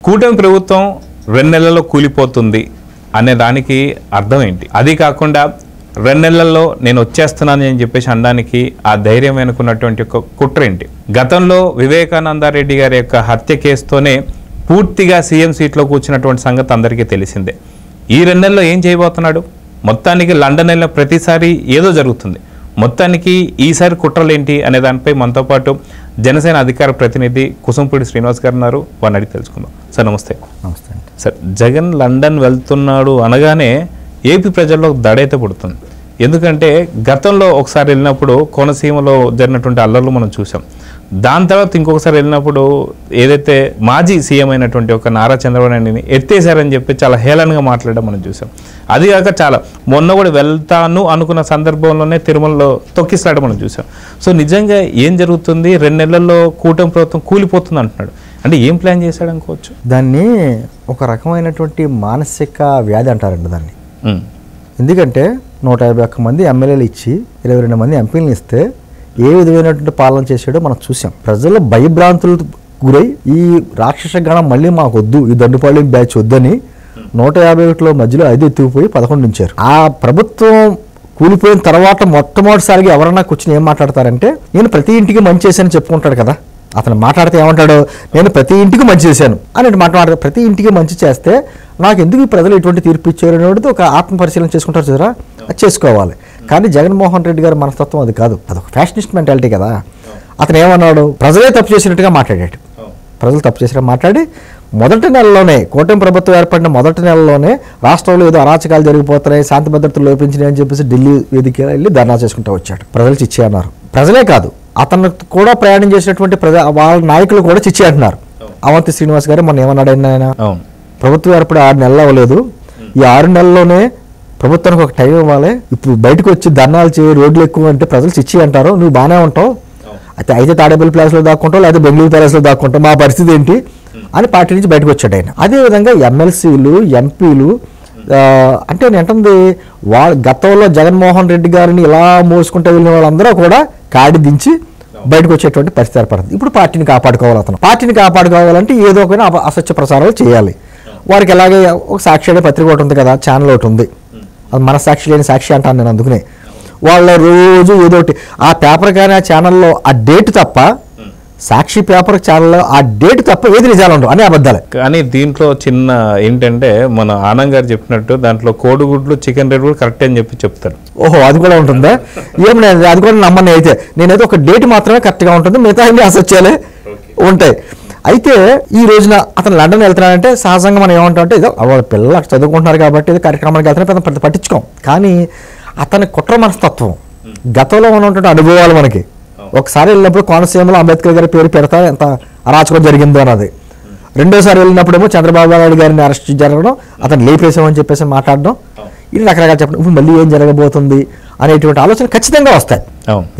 కూటమి ప్రభుత్వం 2 నెలల్లో కూలిపోతుంది అనే దానికి అర్థం ఏంటి? అది కాకుండా 2 నెలల్లో నేను వచ్చేస్తున్నాను అని చెప్పేసి అనడానికి ఆ ధైర్యం వెనుకున్నటువంటి ఒక కుట్ర ఏంటి? గతంలో వివేకానందరెడ్డి గారి యొక్క హత్య కేసుతోనే పూర్తిగా సీఎం సీట్లో కూర్చున్నటువంటి సంగతి అందరికీ తెలిసిందే. ఈ 2 నెలల్లో ఏం చేయబోతున్నాడు? మొత్తానికి లండన్ వెళ్ళిన ప్రతిసారి ఏదో జరుగుతుంది. మొత్తానికి ఈసారి కుట్రలేంటి అనే దానిపై మనతో పాటు జనసేన అధికార ప్రతినిధి కుసంపూడి శ్రీనివాస్ గారు ఉన్నారు. వారిని అడిగి తెలుసుకుందాం. సార్ నమస్తే. నమస్తే సార్, జగన్ లండన్ వెళ్తున్నాడు అనగానే ఏపీ ప్రజల్లో దడైతే పుడుతుంది. ఎందుకంటే గతంలో ఒకసారి వెళ్ళినప్పుడు కోనసీమలో జరిగినటువంటి అల్లర్లు మనం చూసాం. దాని తర్వాత ఇంకొకసారి వెళ్ళినప్పుడు ఏదైతే మాజీ సీఎం అయినటువంటి ఒక నారా చంద్రబాబు నాయుడిని ఎత్తేసారని చెప్పి చాలా హేళనగా మాట్లాడడం మనం చూసాం. అది కాక చాలా మొన్న కూడా వెళ్తాను అనుకున్న సందర్భంలోనే తిరుమలలో తొక్కిసలాడడం మనం చూసాం. సో నిజంగా ఏం జరుగుతుంది? 2 నెలల్లో కూటమి ప్రభుత్వం కూలిపోతుంది అంటున్నాడు. అంటే ఏం ప్లాన్ చేశాడు అనుకోవచ్చు? దాన్ని ఒక రకమైనటువంటి మానసిక వ్యాధి అంటారండి దాన్ని. ఎందుకంటే 151 మంది ఎమ్మెల్యేలు ఇచ్చి 22 మంది ఎంపీలను ఇస్తే ఏ విధమైనటువంటి పాలన చేసాడో మనం చూసాం. ప్రజలు భయభ్రాంతులు గురై ఈ రాక్షస గణం మళ్ళీ మాకు వద్దు, ఈ దండుపాళె బ్యాచ్ వద్దని 151లో మధ్యలో 5 ఎత్తుకుపోయి 11 ఉంచారు. ఆ ప్రభుత్వం కూలిపోయిన తర్వాత మొట్టమొదటిసారిగా ఎవరన్నా కూర్చొని ఏం మాట్లాడతారంటే, నేను ప్రతి ఇంటికి మంచి చేశాను చెప్పుకుంటాడు కదా. అతను మాట్లాడితే ఏమంటాడు, నేను ప్రతి ఇంటికి మంచి చేశాను అని మాట్లాడతాడు. ప్రతి ఇంటికి మంచి చేస్తే నాకు ఎందుకు ఈ ప్రజలు ఇటువంటి తీర్పు ఇచ్చారు అనేది ఒక ఆత్మ పరిశీలన చేసుకుంటారు చూసారా, అది చేసుకోవాలి. కానీ జగన్మోహన్ రెడ్డి గారి మనస్తత్వం అది కాదు. అదొక ఫ్యాషనిస్ట్ మెంటాలిటీ కదా. అతను ఏమన్నాడు, ప్రజలే తప్పు చేసినట్టుగా మాట్లాడాడు. ప్రజలు తప్పు చేసినట్టు మాట్లాడి మొదటి నెలలోనే, కూటమి ప్రభుత్వం ఏర్పడిన మొదటి నెలలోనే రాష్ట్రంలో ఏదో అరాచకాలు జరిగిపోతున్నాయి, శాంతి భద్రతలు లోపించినాయి అని చెప్పేసి ఢిల్లీ వేదిక వెళ్ళి ధర్నా చేసుకుంటూ వచ్చాడు. ప్రజలు చిచ్చి అన్నారు. ప్రజలే కాదు, అతను కూడా ప్రయాణం చేసినటువంటి వాళ్ళ నాయకులు కూడా చిచ్చి అంటున్నారు. అవంతి శ్రీనివాస్ గారు మొన్న ఏమన్నాడు ఆయన, ప్రభుత్వం ఏర్పడి 6 నెలలు అవ్వలేదు, ఈ 6 నెలల్లోనే ప్రభుత్వానికి ఒక టైం ఇవ్వాలి, ఇప్పుడు బయటకు వచ్చి ధర్నాలు చేయి, రోడ్లు ఎక్కువ అంటే ప్రజలు చిచ్చి అంటారు, నువ్వు బాగానే ఉంటావు, అయితే తాడేపల్లి ప్లేస్లో దాక్కుంటావు లేదా బెంగళూరు ప్యాలెస్లో దాక్కుంటావు, మా పరిస్థితి ఏంటి అని పార్టీ నుంచి బయటకు వచ్చాడు ఆయన. అదేవిధంగా ఎమ్మెల్సీలు, ఎంపీలు అంటే నేను అంటుంది, గతంలో జగన్మోహన్ రెడ్డి గారిని ఇలా మోసుకుంటూ వెళ్ళిన వాళ్ళందరూ కూడా కాడి దించి బయటకు వచ్చేటువంటి పరిస్థితి ఏర్పడుతుంది. ఇప్పుడు పార్టీని కాపాడుకోవాలి. అతను పార్టీని కాపాడుకోవాలంటే ఏదో ఒక అసత్య ప్రసారాలు చేయాలి. వారికి ఎలాగే ఒక సాక్షి అనే పత్రిక ఒకటి ఉంది కదా, ఛానల్ ఒకటి ఉంది, అది మన సాక్షి లేని సాక్షి అంటాను నేను. అందుకనే వాళ్ళ రోజు ఏదో ఒకటి ఆ పేపర్ కానీ ఆ ఛానల్లో ఆ డేట్ తప్ప, సాక్షి పేపర్ ఛానల్లో ఆ డేట్ తప్ప ఏది నిజాలు ఉండవు అని అబద్ధాలే. కానీ దీంట్లో చిన్న ఏంటంటే, మన ఆనంద్ గారు చెప్పినట్టు దాంట్లో కోడిగుడ్లు చికెన్ రేట్ కూడా కరెక్ట్ అని చెప్తారు. ఓహో, అది కూడా ఉంటుందా? ఏం లేదు, అది కూడా నమ్మని. అయితే నేనైతే ఒక డేట్ మాత్రమే కరెక్ట్గా ఉంటుంది, మిగతా అన్ని అసత్యాలే ఉంటాయి. అయితే ఈ రోజున అతను లండన్ వెళ్తున్నాడంటే సహజంగా మనం ఏమంటామంటే, ఏదో వాళ్ళ పిల్లలు అక్కడ చదువుకుంటున్నారు కాబట్టి ఏదో కార్యక్రమానికి వెళ్తున్నా పెద్ద పట్టించుకోం. కానీ అతని కుట్ర మనస్తత్వం, గతంలో ఉన్నటువంటి అనుభవాలు మనకి, ఒకసారి వెళ్ళినప్పుడు కోనసీమలో అంబేద్కర్ గారి పేరు పెడతా ఎంత అరాచకం జరిగిందో అన్నది. రెండోసారి వెళ్ళినప్పుడేమో చంద్రబాబు నాయుడు గారిని అరెస్ట్ జరగడం, అతను లేపేసామని చెప్పేసి మాట్లాడడం, ఇది రకరకాల చెప్పడం. ఇప్పుడు మళ్ళీ ఏం జరగబోతుంది అనేటువంటి ఆలోచన ఖచ్చితంగా వస్తాయి.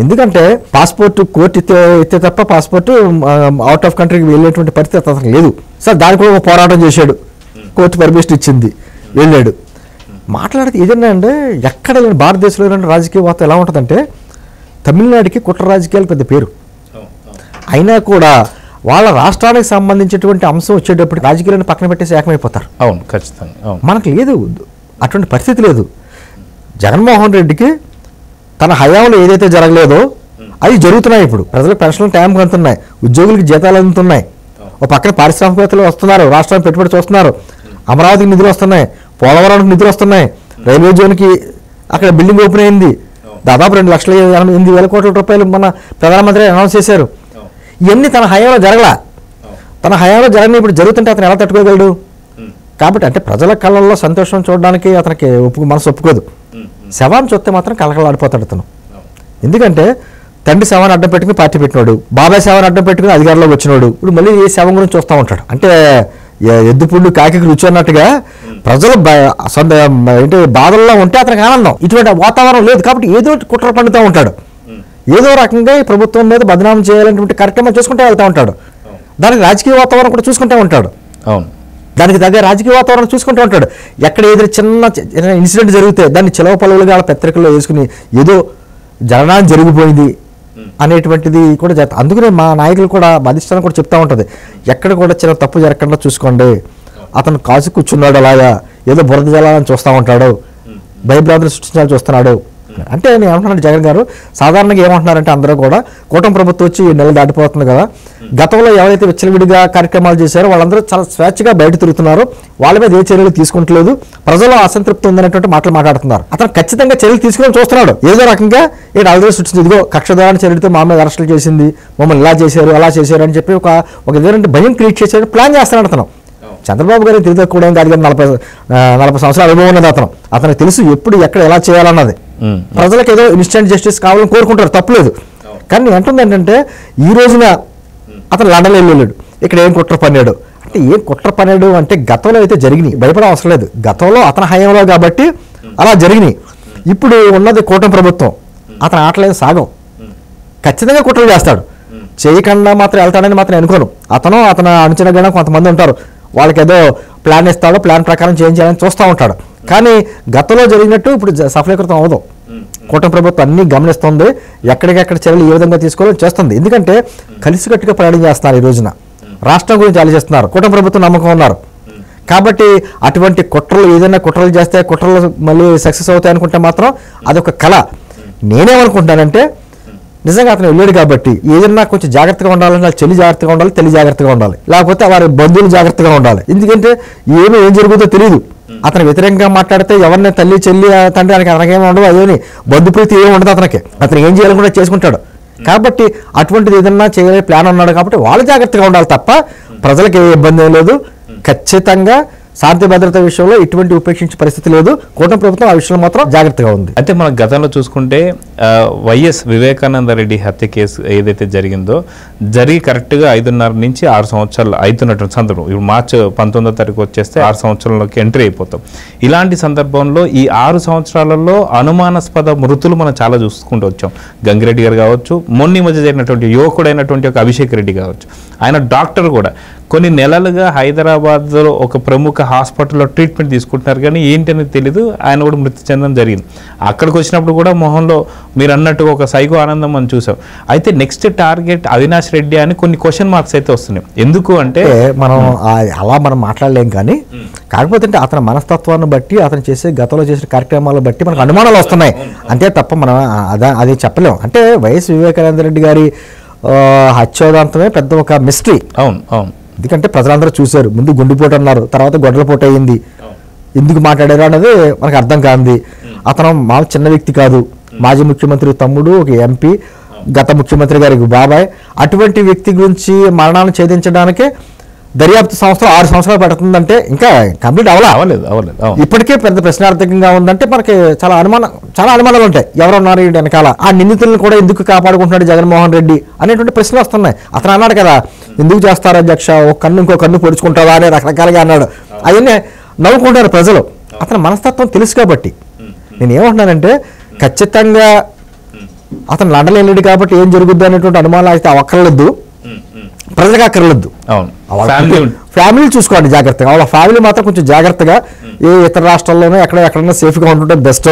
ఎందుకంటే పాస్పోర్ట్ కోర్టు ఇస్తే తప్ప పాస్పోర్ట్ అవుట్ ఆఫ్ కంట్రీకి వెళ్ళేటువంటి పరిస్థితి అతను లేదు. సార్ దానికి కూడా పోరాటం చేశాడు, కోర్టు పర్మిషన్ ఇచ్చింది, వెళ్ళాడు. మాట్లాడితే ఏదైనా అంటే ఎక్కడ భారతదేశంలో రాజకీయ వార్త ఎలా ఉంటుందంటే, తమిళనాడుకి కుట్ర రాజకీయాలు పెద్ద పేరు అయినా కూడా వాళ్ళ రాష్ట్రానికి సంబంధించినటువంటి అంశం వచ్చేటప్పుడు రాజకీయాలను పక్కన పెట్టేసి ఏకమైపోతారు. అవును, ఖచ్చితంగా. మనకు లేదు అటువంటి పరిస్థితి లేదు. జగన్మోహన్ రెడ్డికి తన హయాంలో ఏదైతే జరగలేదో అవి జరుగుతున్నాయి. ఇప్పుడు ప్రజలకు పెన్షన్లు టైంకి అందుతున్నాయి, ఉద్యోగులకి జీతాలు అందుతున్నాయి, ఒక పక్కన పారిశ్రామికవేత్తలు వస్తున్నారు, రాష్ట్రానికి పెట్టుబడి చూస్తున్నారు, అమరావతికి నిధులు వస్తున్నాయి, పోలవరానికి నిధులు వస్తున్నాయి, రైల్వే జోన్కి అక్కడ బిల్డింగ్ ఓపెన్ అయింది, దాదాపు 2,88,000 కోట్ల రూపాయలు మన ప్రధానమంత్రి అనౌన్స్ చేశారు. ఇవన్నీ తన హయాంలో జరగలా. తన హయాంలో జరగని ఇప్పుడు జరుగుతుంటే అతను ఎలా తట్టుకోగలడు? కాబట్టి అంటే ప్రజల కళ్ళల్లో సంతోషం చూడడానికి అతనికి మనసు ఒప్పుకోదు. శవాన్ని చూస్తే మాత్రం కలకలాడిపోతాడు అతను. ఎందుకంటే తండ్రి శవాన్ని అడ్డం పెట్టుకుని పార్టీ పెట్టినాడు, బాబాయ్ శవాన్ని అడ్డం పెట్టుకుని అధికారంలోకి వచ్చినాడు, ఇప్పుడు మళ్ళీ ఏ శవం గురించి చూస్తూ ఉంటాడు. అంటే ఎద్దుపుండు కాకి రుచి అన్నట్టుగా ప్రజలు ఏంటి బాధల్లో ఉంటే అతనికి ఆనందం. ఇటువంటి వాతావరణం లేదు కాబట్టి ఏదో కుట్ర పండుతూ ఉంటాడు, ఏదో రకంగా ఈ ప్రభుత్వం మీద బదనామం చేయాలనేటువంటి కార్యక్రమం చూసుకుంటూ వెళ్తూ ఉంటాడు. దానికి రాజకీయ వాతావరణం కూడా చూసుకుంటూ ఉంటాడు. అవును, దానికి తగ్గ రాజకీయ వాతావరణం చూసుకుంటూ ఉంటాడు. ఎక్కడ ఏదైనా చిన్న ఇన్సిడెంట్ జరిగితే దాన్ని చిలవ పలువులుగా పత్రికల్లో వేసుకుని ఏదో జగనాన్ని జరిగిపోయింది అనేటువంటిది కూడా జరుగుతుంది. అందుకనే మా నాయకులు కూడా మా అధిష్టానం కూడా చెప్తా ఉంటుంది, ఎక్కడ కూడా చిన్న తప్పు జరగకుండా చూసుకోండి. అతను కాసు కూర్చున్నాడు, అలాగా ఏదో బురద జలాలని చూస్తూ ఉంటాడు, భయభ్రాంతులు సృష్టించాలని చూస్తున్నాడు అంటే నేను ఏమంటున్నాను, జగన్ గారు సాధారణంగా ఏమంటున్నారంటే అందరూ కూడా కూటమి ప్రభుత్వం వచ్చి 7 నెలలు దాటిపోతుంది కదా, గతంలో ఎవరైతే విచ్చలవిడిగా కార్యక్రమాలు చేశారో వాళ్ళందరూ చాలా స్వేచ్ఛగా బయట తిరుగుతున్నారు, వాళ్ళ మీద ఏ చర్యలు తీసుకుంటలేదు, ప్రజల్లో అసంతృప్తి ఉందనేటువంటి మాటలు మాట్లాడుతున్నారు. అతను ఖచ్చితంగా చర్యలు తీసుకుని చూస్తున్నాడు. ఏదో రకంగా అలజడి సృష్టించి ఇదిగో కక్షదారణ చర్యలతో మా మీద అరెస్టులు చేసింది, మమ్మల్ని ఇలా చేశారు అలా చేశారు అని చెప్పి ఒక విధంగా భయం క్రియేట్ చేశారు, ప్లాన్ చేస్తాను అతను. చంద్రబాబు గారి తిరిగి కూడా ఏం కాదు కానీ 40 సంవత్సరాల అనుభవం ఉన్నది అతనికి తెలుసు ఎప్పుడు ఎక్కడ ఎలా చేయాలన్నది. ప్రజలకు ఏదో ఇన్స్టెంట్ జస్టిస్ కావాలని కోరుకుంటారు, తప్పులేదు. కానీ అంటుంది ఏంటంటే ఈ రోజున అతను లండన్ వెళ్ళాడు, ఇక్కడ ఏం కుట్ర పన్నాడు అంటే ఏం కుట్ర పన్నాడు అంటే గతంలో అయితే జరిగినాయి, భయపడే అవసరం లేదు. గతంలో అతని హయాంలో కాబట్టి అలా జరిగినాయి. ఇప్పుడు ఉన్నది కూటమి ప్రభుత్వం, అతను ఆటలేదు సాగం, ఖచ్చితంగా కుట్రలు చేస్తాడు. చేయకుండా మాత్రం వెళ్తాడని మాత్రం అనుకోను. అతను అనుచరగణ కొంతమంది ఉంటారు, వాళ్ళకి ఏదో ప్లాన్ ఇస్తాడు, ప్లాన్ ప్రకారం చేంజ్ చేయాలని చూస్తూ ఉంటాడు. కానీ గతంలో జరిగినట్టు ఇప్పుడు సఫలీకృతం అవ్వదు. కూటమి ప్రభుత్వం అన్ని గమనిస్తుంది, ఎక్కడికెక్కడ చర్యలు ఏ విధంగా తీసుకోవాలని చేస్తుంది. ఎందుకంటే కలిసికట్టుగా ప్రయాణం చేస్తున్నారు. ఈ రోజున రాష్ట్రం గురించి ఆలోచిస్తున్నారు, కూటమి ప్రభుత్వం నమ్మకం ఉన్నారు. కాబట్టి అటువంటి కుట్రలు ఏదైనా కుట్రలు చేస్తే కుట్రలు మళ్ళీ సక్సెస్ అవుతాయి అనుకుంటే మాత్రం అదొక కళ. నేనేమనుకుంటానంటే నిజంగా అతను వెళ్ళాడు కాబట్టి ఏదైనా కొంచెం జాగ్రత్తగా ఉండాలంటే చెల్లి జాగ్రత్తగా ఉండాలి, తల్లి జాగ్రత్తగా ఉండాలి, లేకపోతే వారి బంధువులు జాగ్రత్తగా ఉండాలి. ఎందుకంటే ఏం జరుగుతుందో తెలియదు. అతను వ్యతిరేకంగా మాట్లాడితే ఎవరిని తల్లి చెల్లి తండ్రి అతనికేమీ ఉండదు, అదేమి బంధుప్రీతి ఏమి ఉండదు అతనికి. అతను ఏం చేయాలనుకుంటే చేసుకుంటాడు. కాబట్టి అటువంటిది ఏదన్నా చేయాలి ప్లాన్ ఉన్నాడు కాబట్టి వాళ్ళు జాగ్రత్తగా ఉండాలి తప్ప ప్రజలకు ఏ ఇబ్బంది లేదు. ఖచ్చితంగా శాంతి భద్రత విషయంలో ఇటువంటి ఉపేక్షించే పరిస్థితి లేదు. కూటమి ప్రభుత్వం ఆ విషయంలో మాత్రం జాగ్రత్తగా ఉంది. అయితే మన గతంలో చూసుకుంటే వైఎస్ వివేకానంద రెడ్డి హత్య కేసు ఏదైతే జరిగిందో జరిగి కరెక్ట్గా 5.5 నుంచి 6 సంవత్సరాలు అవుతున్నటువంటి సందర్భం. ఇప్పుడు మార్చి 19వ తారీఖు వచ్చేస్తే 6 సంవత్సరాలలోకి ఎంట్రీ అయిపోతాం. ఇలాంటి సందర్భంలో ఈ 6 సంవత్సరాలలో అనుమానాస్పద మృతులు మనం చాలా చూసుకుంటూ వచ్చాం. గంగిరెడ్డి గారు కావచ్చు, మొన్న మధ్య జరిగినటువంటి యువకుడైనటువంటి ఒక అభిషేక్ రెడ్డి కావచ్చు, ఆయన డాక్టర్ కూడా కొన్ని నెలలుగా హైదరాబాద్లో ఒక ప్రముఖ హాస్పిటల్లో ట్రీట్మెంట్ తీసుకుంటున్నారు, కానీ ఏంటనేది తెలీదు, ఆయన కూడా మృతి చెందడం జరిగింది. అక్కడికి వచ్చినప్పుడు కూడా మొహంలో మీరు అన్నట్టుగా ఒక సైకో ఆనందం మనం చూసాం. అయితే నెక్స్ట్ టార్గెట్ అవినాష్ రెడ్డి అని కొన్ని క్వశ్చన్ మార్క్స్ అయితే వస్తున్నాయి. ఎందుకు అంటే మనం మాట్లాడలేం, కానీ కాకపోతే అతని మనస్తత్వాన్ని బట్టి అతను చేసే గతంలో చేసిన కార్యక్రమాలను బట్టి మనకు అనుమానాలు వస్తున్నాయి అంతే తప్ప మనం అది చెప్పలేం. అంటే వైఎస్ వివేకానంద రెడ్డి గారి హత్యోదంతమే పెద్ద ఒక మిస్టరీ. అవును అవును. ఎందుకంటే ప్రజలందరూ చూశారు, ముందు గుండెపోటు అన్నారు, తర్వాత గొడ్డలపోటు అయ్యింది. ఎందుకు మాట్లాడారు అన్నది మనకు అర్థం కాంది. అతను చిన్న వ్యక్తి కాదు, మాజీ ముఖ్యమంత్రి తమ్ముడు, ఒక ఎంపీ, గత ముఖ్యమంత్రి గారికి బాబాయ్. అటువంటి వ్యక్తి గురించి మరణాలను ఛేదించడానికే దర్యాప్తు సంస్థ 6 సంవత్సరాలు పడుతుందంటే ఇంకా కంప్లీట్ అవ్వలేదు. ఇప్పటికే పెద్ద ప్రశ్నార్థకంగా ఉందంటే మనకి చాలా అనుమానాలు ఉంటాయి. ఎవరు ఉన్నారు ఈ వెనకాల, ఆ నిందితులను కూడా ఎందుకు కాపాడుకుంటున్నాడు జగన్మోహన్ రెడ్డి అనేటువంటి ప్రశ్నలు వస్తున్నాయి. అతను అన్నాడు కదా, ఎందుకు చేస్తారు అధ్యక్ష, ఒక కన్ను ఇంకో కన్ను పొడుచుకుంటావా అని రకరకాలుగా అన్నాడు. అవన్నీ నవ్వుకుంటారు ప్రజలు. అతని మనస్తత్వం తెలుసు కాబట్టి నేను ఏమంటున్నానంటే ఖచ్చితంగా అతను లండన్ వెళ్ళాడు కాబట్టి ఏం జరుగుద్ది అనేటువంటి అనుమానాలు అయితే అక్కర్లేదు, ప్రజలకు అక్కర్లేదు. ఫ్యామిలీ చూసుకోండి జాగ్రత్తగా, వాళ్ళ ఫ్యామిలీ మాత్రం కొంచెం జాగ్రత్తగా ఏ ఇతర రాష్ట్రాల్లోనూ ఎక్కడైనా సేఫ్గా ఉంటుంటే బెస్ట్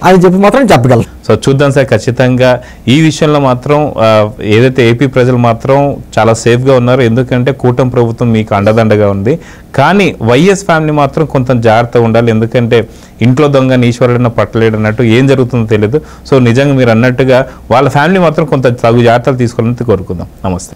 అని చెప్పి మాత్రం చెప్పగలను. సో చూద్దాం సార్, ఖచ్చితంగా ఈ విషయంలో మాత్రం ఏదైతే ఏపీ ప్రజలు మాత్రం చాలా సేఫ్గా ఉన్నారు, ఎందుకంటే కూటమి ప్రభుత్వం మీకు అండదండగా ఉంది. కానీ వైఎస్ ఫ్యామిలీ మాత్రం కొంత జాగ్రత్తగా ఉండాలి, ఎందుకంటే ఇంట్లో దొంగ ఈశ్వరుడన్న పట్టలేడు అన్నట్టు ఏం జరుగుతుందో తెలియదు. సో నిజంగా మీరు అన్నట్టుగా వాళ్ళ ఫ్యామిలీ మాత్రం కొంత తగు జాగ్రత్తలు తీసుకోవాలని కోరుకుందాం. నమస్తే.